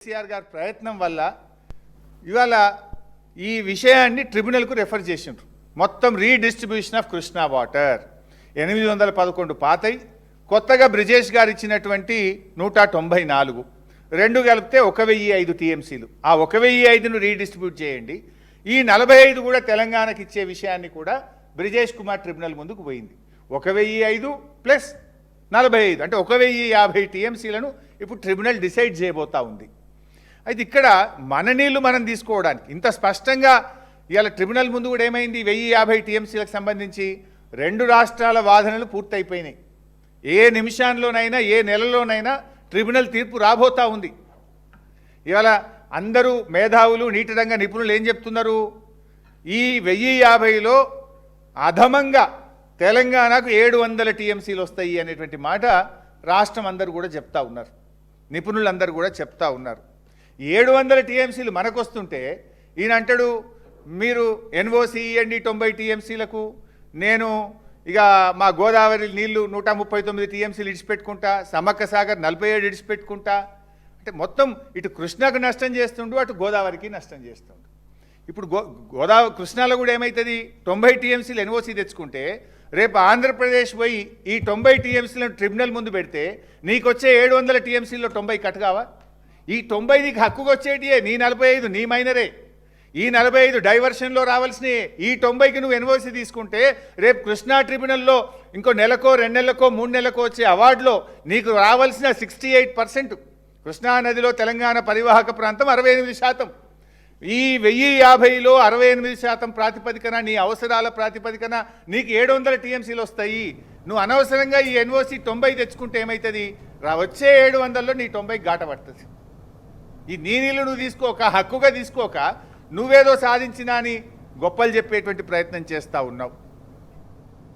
కేసీఆర్ గారి ప్రయత్నం వల్ల ఇవాళ ఈ విషయాన్ని ట్రిబ్యునల్కు రెఫర్ చేసిండ్రు. మొత్తం రీడిస్ట్రిబ్యూషన్ ఆఫ్ కృష్ణా వాటర్ 811 పాతై కొత్తగా బ్రిజేష్ గారు ఇచ్చినటువంటి 194 రెండు కలిపితే 1005 టీఎంసీలు. ఆ 1005ను రీడిస్ట్రిబ్యూట్ చేయండి. ఈ 45 కూడా తెలంగాణకి ఇచ్చే విషయాన్ని కూడా బ్రిజేష్ కుమార్ ట్రిబ్యునల్ ముందుకు పోయింది. 1005 ప్లస్ 45 అంటే 1050 టీఎంసీలను ఇప్పుడు ట్రిబ్యునల్ డిసైడ్ చేయబోతా ఉంది. అయితే ఇక్కడ మన నీళ్లు మనం తీసుకోవడానికి ఇంత స్పష్టంగా ఇవాళ ట్రిబ్యునల్ ముందు కూడా ఏమైంది, 1050 టీఎంసీలకు సంబంధించి 2 రాష్ట్రాల వాదనలు పూర్తయిపోయినాయి. ఏ నిమిషంలోనైనా ఏ నెలలోనైనా ట్రిబ్యునల్ తీర్పు రాబోతా ఉంది. ఇవాళ అందరూ మేధావులు నీటి రంగ నిపుణులు ఏం చెప్తున్నారు, ఈ 1050లో అధమంగా తెలంగాణకు 700 టీఎంసీలు వస్తాయి అనేటువంటి మాట రాష్ట్రం అందరూ కూడా చెప్తా ఉన్నారు, నిపుణులందరూ కూడా చెప్తా ఉన్నారు. 700 టీఎంసీలు మనకు వస్తుంటే ఈయన అంటాడు మీరు ఎన్ఓసి ఇవ్వండి 90 టీఎంసీలకు, నేను ఇక మా గోదావరి నీళ్లు 139 టీఎంసీలు ఇడిచిపెట్టుకుంటా, సమ్మక్క సాగర్ 47 ఇడిచిపెట్టుకుంటా అంటే మొత్తం ఇటు కృష్ణకు నష్టం చేస్తుండు, అటు గోదావరికి నష్టం చేస్తుండు. ఇప్పుడు గోదావరి కృష్ణాలో కూడా ఏమవుతుంది, 90 టీఎంసీలు ఎన్ఓసి తెచ్చుకుంటే రేపు ఆంధ్రప్రదేశ్ పోయి ఈ 90 టీఎంసీలను ట్రిబ్యునల్ ముందు పెడితే నీకు వచ్చే 700 టీఎంసీలో 90 కట్ కావా? ఈ 90 నీకు హక్కుకు వచ్చేటియే, నీ 45 నీ మైనరే. ఈ 45 డైవర్షన్లో రావాల్సినవి. ఈ 90కి నువ్వు ఎన్ఓసి తీసుకుంటే రేపు కృష్ణా ట్రిబ్యునల్లో ఇంకో నెలకో 2 నెలలకో 3 నెలలకో వచ్చే అవార్డులో నీకు రావాల్సిన 68%. కృష్ణా నదిలో తెలంగాణ పరివాహక ప్రాంతం 68%. ఈ 1050లో 68% ప్రాతిపదికన నీ అవసరాల ప్రాతిపదికన నీకు 700 టీఎంసీలు వస్తాయి. నువ్వు అనవసరంగా ఈ ఎన్ఓసి 90 తెచ్చుకుంటే ఏమవుతుంది, వచ్చే 700లో నీ 90 గాట పడుతుంది. ఈ నీ నీళ్ళు నువ్వు తీసుకోక, హక్కుగా తీసుకోక నువ్వేదో సాధించినా అని గొప్పలు చెప్పేటువంటి ప్రయత్నం చేస్తూ ఉన్నావు.